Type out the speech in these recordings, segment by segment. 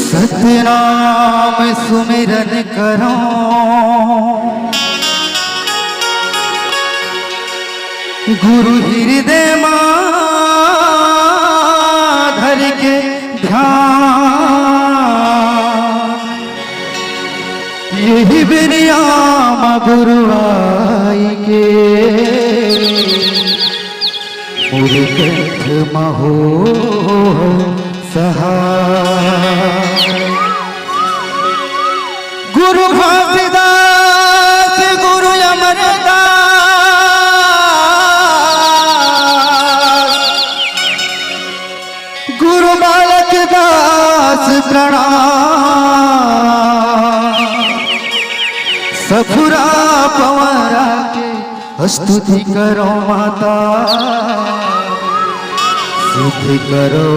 सतनाम सुमिरन करो गुरु हृदय मां धर के ध्यान यही बिनियाम गुरु आई के मुरकंठ महो सहाय गुरु घासीदास गुरु अमरदास गुरु बालक दास प्रणाम सखुरा पवरा के स्तुति करो माता सिद्ध करो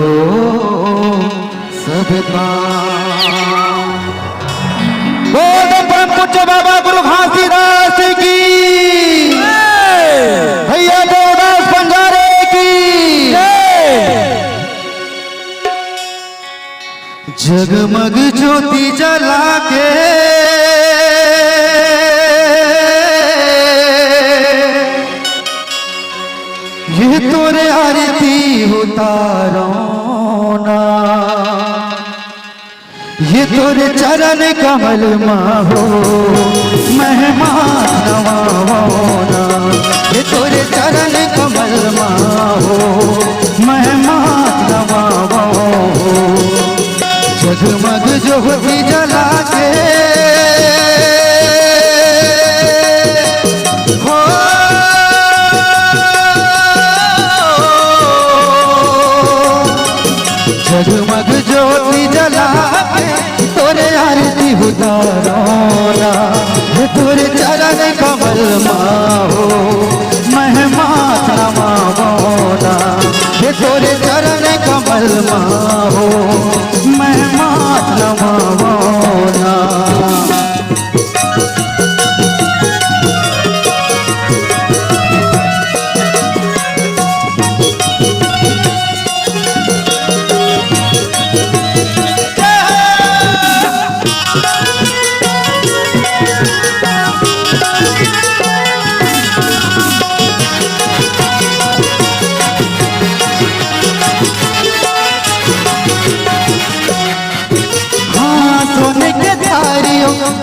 सब काम। बोल परम पूज्य बाबा गुरु घासीदास की, भैया देवदास बंजारे की। जगमग ज्योति जला के ये तोरे आरती उतारो ना, ये तोरे चरण कमल माहो मेहमान नवाना, ये तोरे चरण कमल माहो मेहमान नवाओ। जगमग ज्योति जला के जगमग ज्योति जला के तोरे आरती उतारो ना, ये तोरे चरण कमल माहो मेहमान नवाओ ना, ये तोरे चरण कमल माहो मेहमान नवाओ ना।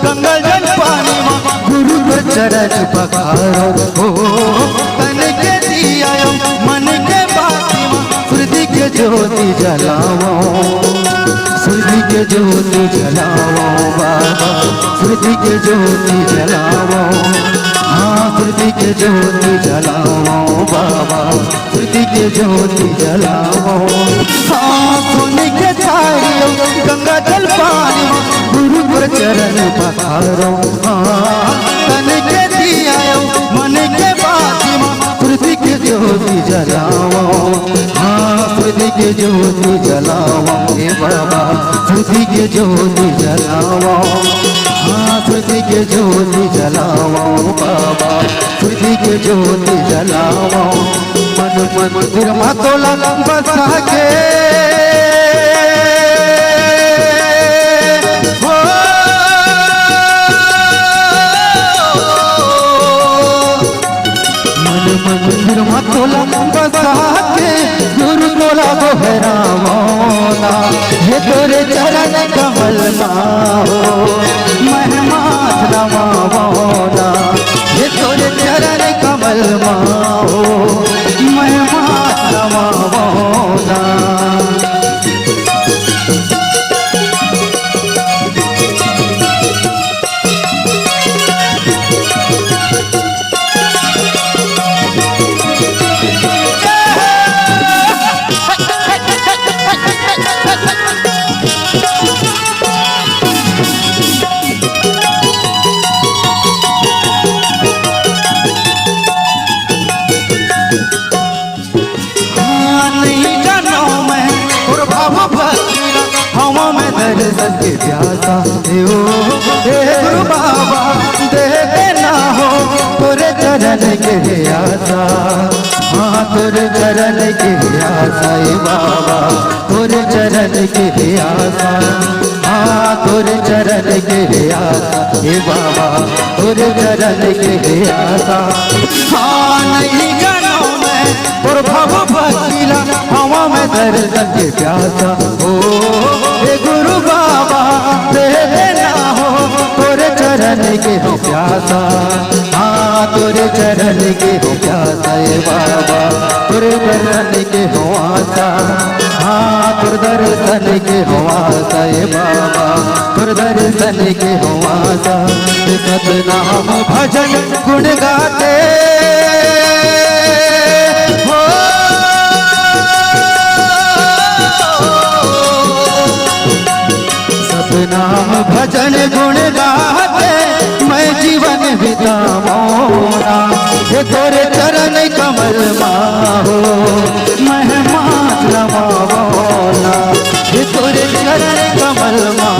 गंगा जल पानी गुरु के चरण पखारो हो, तन के दिया मन के बाती सूर्य के ज्योति जलाओ, सूर्य के ज्योति जलाओ बाबा, सूर्य के ज्योति जलाओ। हाँ सूर्य के ज्योति जलाओ बाबा, सूर्य के ज्योति जलाओ। हाँ सोने के थारियों गंगा जल पानी गुरु के चरण पखारो, तन के दिया मन के बाती सूर्य के ज्योति जलाओ। हाँ सूर्य के ज्योति जलाओ हे बाबा, सूर्य के ज्योति जलाओ। हाँ सूर्य के ज्योति जलाओ बाबा, सूर्य के ज्योति जलाओ। मन मंदिर मतोला बसा के मंदिर मतोला बसा के गुरु गोला दोहरावोना, ये तोरे चरण कमल माहो मेहमान नवाओना, ये तोरे चरण कमल माहो मेहमान नवाओना। दर्शन के प्यासा देओ गुरु बाबा दे देना हो तोरे चरण के आशा। हाँ तोरे चरण के आशा बाबा, तोरे चरण के आशा। के है आशा हे बाबा तोरे चरण के है आशा। हाँ नहीं जानो मैं और भव भकीला हवा में दर्शन के प्यासा हो हे गुरु बाबा दे देना हो तोरे चरण के हो प्यासा। हाँ तोरे चरण के हो प्यासा हे बाबा तोरे चरण के हो आशा। हाँ तोर दर्शन के हो आशा हे बाबा तोर दर्शन के हो आशा। सतनाम भजन गुण गाते हो सतनाम भजन गुण गाते मैं जीवन बिताऊंगा ये तोरे चरण कमल माहो मैं मात नमावना ये तोरे चरण कमल मा